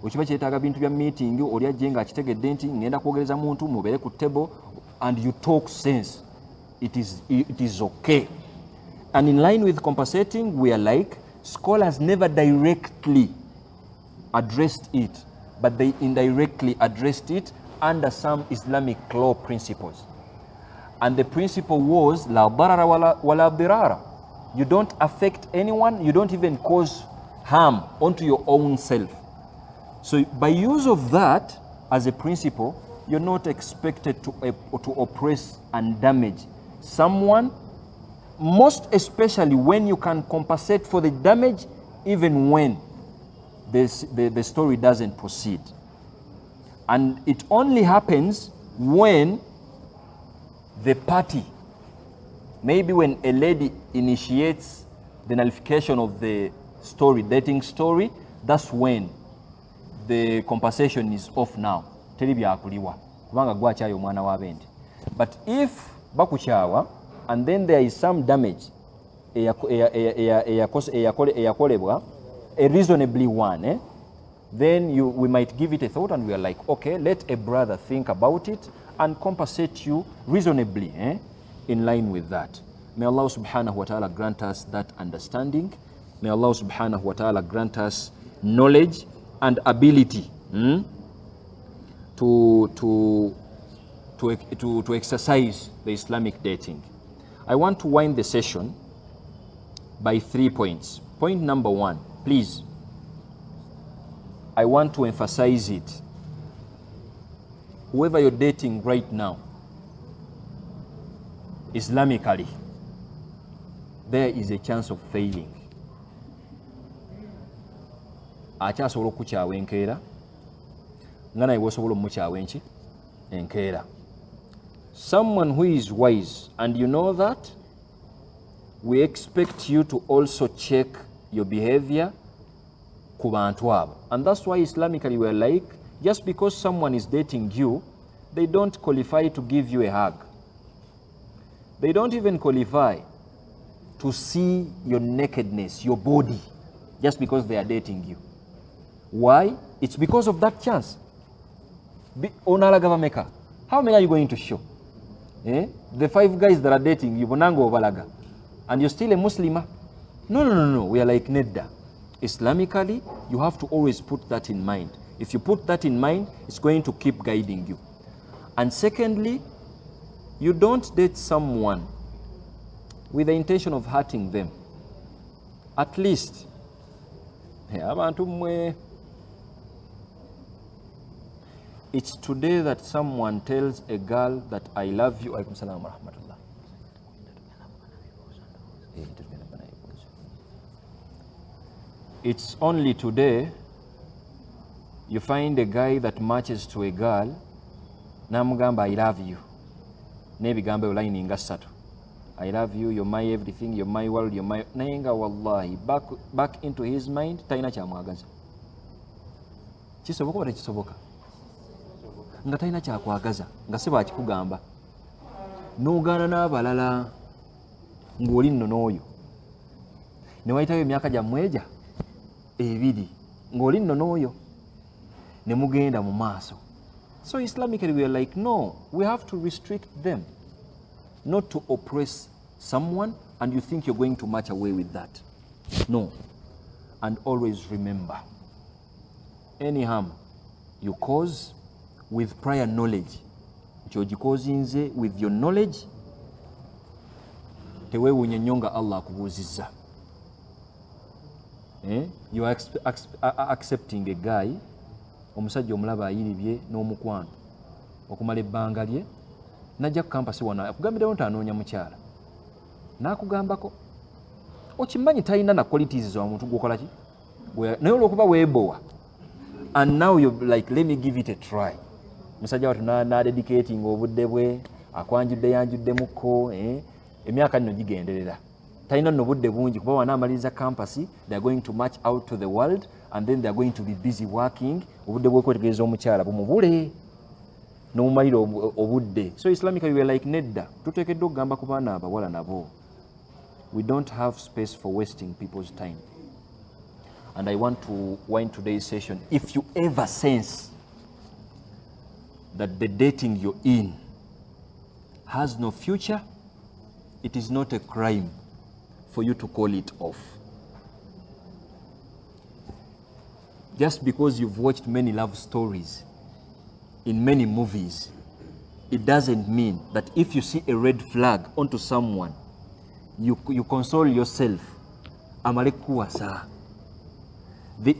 okiba kyetaaga bintu bya meeting oli ajje nga akitegedde nti ngenda kwogereza muntu mubere ku table and you talk sense. It is okay. And in line with compensating, we are like, scholars never directly addressed it, but they indirectly addressed it under some Islamic law principles. And the principle was la darara wala dirara. You don't affect anyone, you don't even cause harm onto your own self. So by use of that as a principle, you're not expected to oppress and damage someone, most especially when you can compensate for the damage even when the story doesn't proceed. And it only happens when the party, maybe when a lady initiates the nullification of the story, dating story, that's when the compensation is off now. Teri byakuliwa kubanga gwakyayo omwana w'abendi. But if bakukyawa and then there is some damage eyakolebwa, a reasonably one, then we might give it a thought and we are like, okay, let a brother think about it and compensate you reasonably in line with that. May Allah subhanahu wa ta'ala grant us that understanding. May Allah subhanahu wa ta'ala grant us knowledge and ability to exercise the Islamic dating. I want to wind the session by 3 points. Point number 1, please, I want to emphasize it. Whoever you're dating right now, Islamically, there is a chance of failing. Akyasobola okukyawa enkeera nga naye wosobola omukyawa enki enkeera. Someone who is wise, and you know that, we expect you to also check your behavior ku bantu abo. And that's why Islamically we're like, just because someone is dating you, they don't qualify to give you a hug. They don't even qualify to see your nakedness, your body, just because they are dating you. Why? It's because of that chance. How many are you going to show? The 5 guys that are dating you, and you're still a Muslimah? No. We are like Nedda. Islamically, you have to always put that in mind. If you put that in mind, it's going to keep guiding you. And secondly, you don't date someone with the intention of hurting them. At least, it's today that someone tells a girl that I love you. Alaikum salam wa rahmatullah. It's only today you find a guy that matches to a girl, namugamba I love you. Nebigambe ulayini nga 3. I love you, you're my everything, you're my world, you're my... Nayenga wallahi, back into his mind, taina kyamwagaza. Kisoboka oba tekisoboka? Nga taina kyakwagaza, nga si bakikugamba. N'ogaana n'abalala ng'oli nno n'oyo. Ne wayitayo emyaka gyammwe 2 ng'oli nno n'oyo. Ne mugenda mu maaso. So Islamically we are like, no, we have to restrict them, not to oppress someone and you think you're going to march away with that. No. And always remember, any harm you cause with prior knowledge, with your knowledge, tewewuunye nnyo nga Allah akubuuzizza. You are accepting a guy, omusajja omulaba ayiribye n'omukwano okumala ebbanga lye, najja ku kampasi wano akugambirawo nti anoonya mukyala, n'akugambako okimanyi talina na qualities za muntu gwokola ki, naye olwokuba weebowa, and now you're like, let me give it a try. Musajja watu na dedicating obudde bwe, akwanjudde yanjuddemukko, emyaka nno gigenderera, talina nno budde bungi kuba wanaamaliriza campus, they are going to march out to the world and then they are going to be busy working. Obudde bw'okwetegereza omukyala bumubule n'omumalira obudde. So Islamically we are like nedda, tuteekeddwa okugamba ku baana abawala nabo. We don't have space for wasting people's time. And I want to wind today's session. If you ever sense that the dating you're in has no future, it is not a crime for you to call it off. Just because you've watched many love stories in many movies, it doesn't mean that if you see a red flag onto someone, you console yourself. The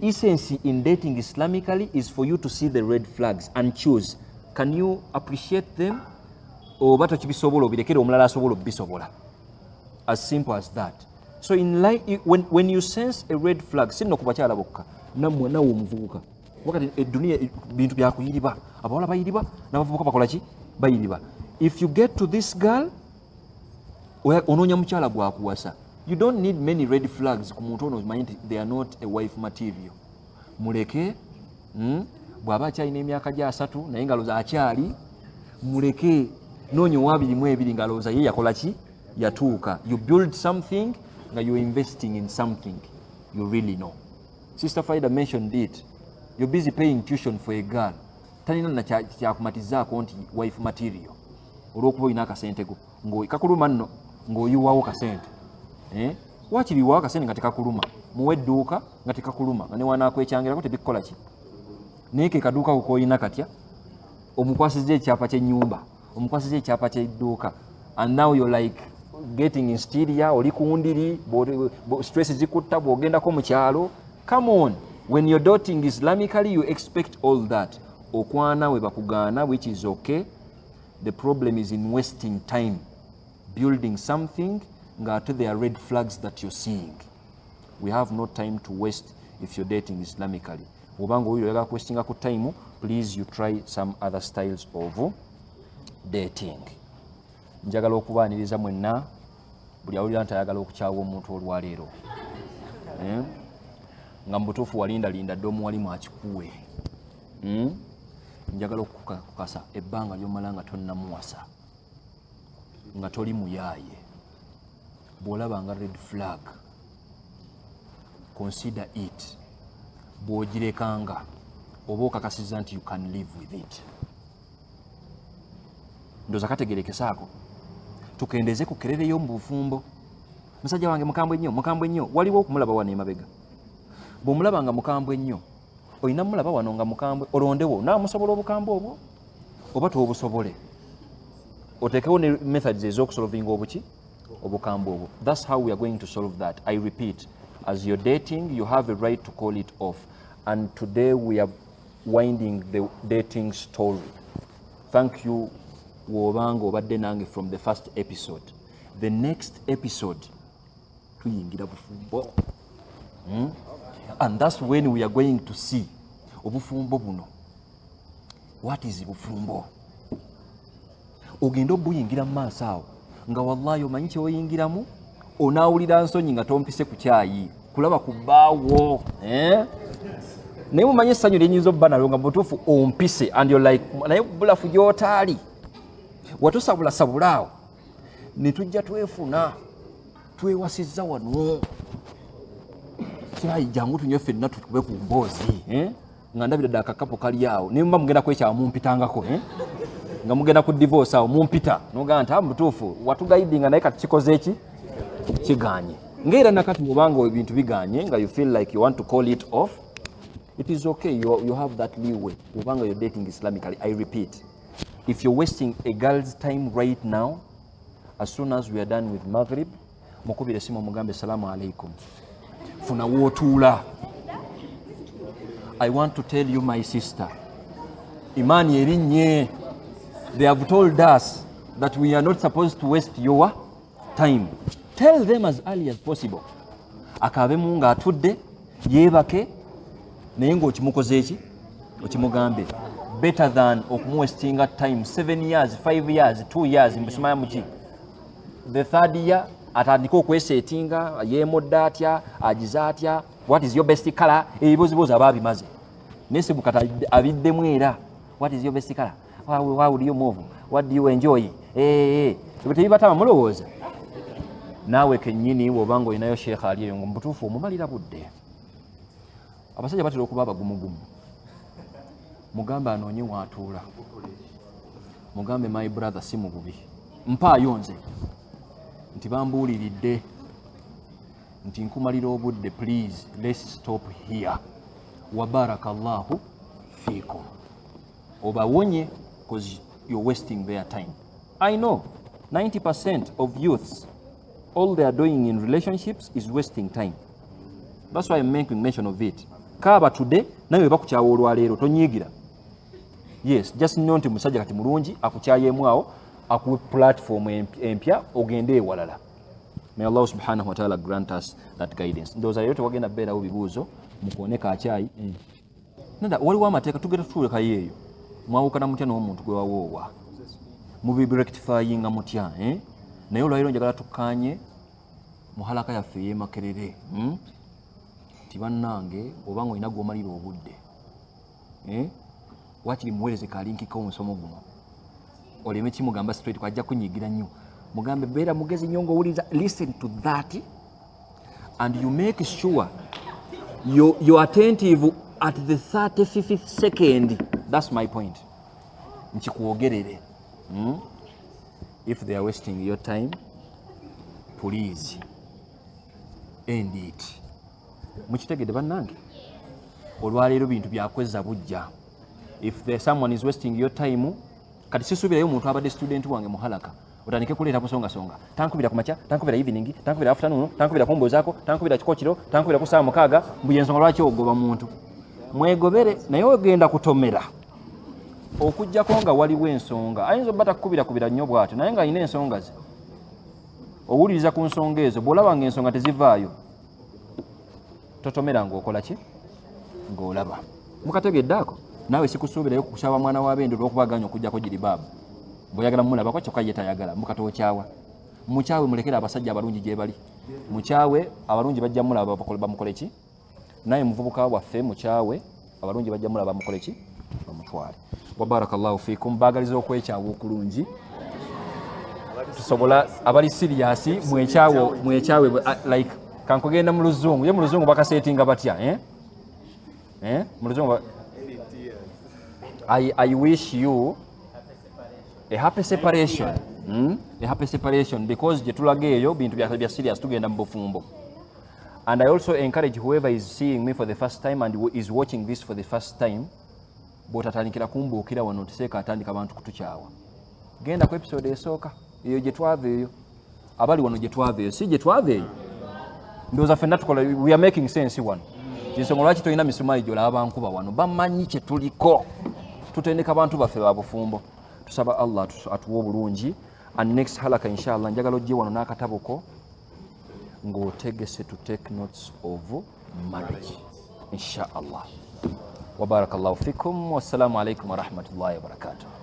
essence in dating Islamically is for you to see the red flags and choose. Can you appreciate them? As simple as that. So in life, when you sense a red flag, nammwe nawe omuvubuka wakati eddunia bintu byakuyiriba, abawala bayiriba n'abavubuka bakola ki, bayiriba. If you get to this girl, onoonya mukyala gwakuwasa, you don't need many red flags ku muntu ono omanyi nti they are not a wife material. Muleke bw'aba akyalina emyaka gya 3 naye nga looza akyali, muleke noonya owabirimu 2 nga looza ye yakola ki, yatuuka. You build something nga you're investing in something you really know. Sister Faida mentioned it. You're busy paying tuition for a girl. Talina na kyakumatizaako nti wife material. Olw'okuba olina akasente go. Kakuluma nno ng'oyiwawo kasente. Wakiriwawo akasente nga tekakuluma. Muwe edduuka nga tekakuluma. Nga ne wanaakwekyangirako tebikukola ki. Naye ke kaduuka ko koolina katya. Omukwasizza ekyapa ky'ennyumba. Omukwasizza ekyapa ky'edduuka. And now you're like, getting hysteria, oli kundiri, stress zikutta bw'ogendako mu kyalo. Come on, when you're dating Islamically, you expect all that. Okwana we bakugana, which is okay. The problem is in wasting time building something ngate there are red flags that you're seeing. We have no time to waste if you're dating Islamically. Obango oyo yaga questinga ku time, please you try some other styles of dating. Njagala okubaaniriza mwenna buli awulira nti ayagala okukyawa omuntu olwaleero. Nga mbutuufu walinda dde omuwalimu akikuwe. Njagala okukasa ebbanga ly'omala nga tonnamuwasa nga toli muyaaye. Bw'olaba nga red flag, consider it. Bw'ogirekanga oba okakasiza nti you can live with it. Ndoza kategerekesaako tukendeze ku kerereyo mu bufumbo. Musajja wange mukambwe nnyo, waliwo okumulaba wano emabega. Bw'omulaba nga mukambwe nnyo, olina mulaba wano nga mukambwe, olondewo naamusobola obukambwe obwo oba tobusobole. Otekewo ne methods ez'okusolvinga obukambwe obwo. That's how we are going to solve that. I repeat, as you're dating, you have a right to call it off. And today we are winding the dating story. Thank you, Wobango obadde nange from the first episode. The next episode, tuyingira bufumbo. And that's when we are going to see obufumbo buno. What is bufumbo? Ogenda obuyingira mu maaso awo nga wallahi omanyi kyoyingiramu, onaawulira nsonyi nga tompise ku kyayi kulaba ku bbaawo. Naye mumanyi essanyu lyenyinza obba nalyo nga butuufu ompise and you're like, naye Bulafu gy'otaali watusabulasabulaawo ne tujja twefuna twewasizza wano. Kyayi jangu tunywe ffenna tukube ku mboozi nga ndabira ddala akakapo kali awo naye mba mugenda kwekyawa mumpitangako nga mugenda ku divorce awo mumpita nogaa nti mutuufu watugayidinga naye kati kikoze eki kiganye. Ngaera nakati mubanga ebintu biganye nga you feel like you want to call it off, it is okay. You have that leeway. Mubanga you're dating Islamically. I repeat, if you're wasting a girl's time right now, as soon as we are done with Maghrib, mukubire simu mugambe salamu alaikum, funa wotuula. I want to tell you, my sister, imani erinye, they have told us that we are not supposed to waste your time. Tell them as early as possible. Akabemu nga atudde yeebake naye ng'okimukoze eki okimugambe. Better than okumuwestinga time 7 years, 5 years, 2 years mbusumaya muki. The third year atandika okwesetinga yeemodde atya, agize atya, what is your best color? Ebibuuzibuuzi aba abimaze. Nesibu kata abiddemu era. What is your best color? How do you move? What do you enjoy? Tebibatama mulowooza. Naawe kennyini bw'obanga olinayo Sheikh ali eyo mubutuufu omumalira budde. Abasajja batera okuba abagumugumu. Mugambe anoonye w'atuula. Mugambe my brother si mu bubi. Mpaayo nze nti bambuuliridde nti nkumalira obudde, please let's stop here. Wa barakallahu fiikum. Obawonye because you're wasting their time. I know 90% of youths, all they are doing in relationships is wasting time. That's why I'm making mention of it. Kaaba today, nawe bakukyawa olwaleero tonyiigira. Yes, just know nti musajja kati mulungi akukyayeemu awo akuwe platform empya ogende ewalala. May Allah subhanahu wa ta'ala grant us that guidance. Ndowooza leero tewagenda beerawo bibuuzo mukuoneka akyayi. Nada waliwo amateeka tugenda tutulekayo eyo. Mwawukana mutya n'omuntu gwe wawoowa. Mubirectifyinga mutya. Naye olwaleero njagala tukkaanye mu halaka yaffe ey'Emakerere. Tibannange obanga olina gw'omalira obudde. Wakiri muweereze kalinkiko omusomo guno. Oleme kimugamba straight kwajja kunyigira nnyo. Mugambe beera mugezi nnyo ng'owuliriza. Listen to that and you make sure you're attentive at the 35th second. That's my point. Nchikuogerere. If they are wasting your time, please end it. Mukitegedde bannange. Olwaleero bintu byakweza bujja. If someone is wasting your time, kati sisuubirayo omuntu abadde student wange muhalaka otandike kuleeta busongasonga tankubira ku makya tankubira evening tankubira afternoon tankubira kumbuuzaako tankubira kikokiro tankubira ku ssaawa mukaaga mbuye ensonga lwaki ogoba muntu mwegobere naye ogenda kutomera okujjako nga waliwo ensonga ayinza obba takukubira nnyo bw'atyo naye ng'alina ensonga ze owuliriza ku nsonga ezo bw'olaba ng'ensonga tezivaayo totomera ng'okola ki ng'olaba mukategedde ako naawe sikusuubirayo kukusaba mwana w'abende olw'okubaganya okujjako giribaabu bw'oyagala mulabako kyokka ye tayagala mukatokyawa mukyawe mulekere abasajja abalungi gye bali mukyawe abalungi bajja mulaba bamukole ki naye muvubuka waffe mukyawe abalungi bajja mulaba bamukole ki bamutwale wabarakallahu fikum baagaliza okwekyawa okulungi tusobola abali siriyasi mwekyawe like kankugenda mu luzungu ye mu luzungu bakasetinga batya mu luzungu I wish you a happy separation a happy separation because gye tulaga eyo bintu bya serious tugenda mu bufumbo. And I also encourage whoever is seeing me for the first time and is watching this for the first time bw'otatandikira kumbuukira wano tiseeka atandika abantu kutukyawa genda ku episode esooka eyo gye twava eyo abali wano gye twava eyo si gye twava eyo ndowooza ffenna tukola we are making sense wano ensonga lwaki tolina misumaayi gy'olaba bankuba wano bamanyi kye tuliko tutendeka abantu baffe ba bufumbo tusaba Allah atuwa obulungi and next halaka inshallah njagala ojje wano n'akatabo ko ng'otegese to take notes of marriage inshallah. Wa barakallahu fikum wassalamu alaikum wa rahmatullahi wa barakatuh.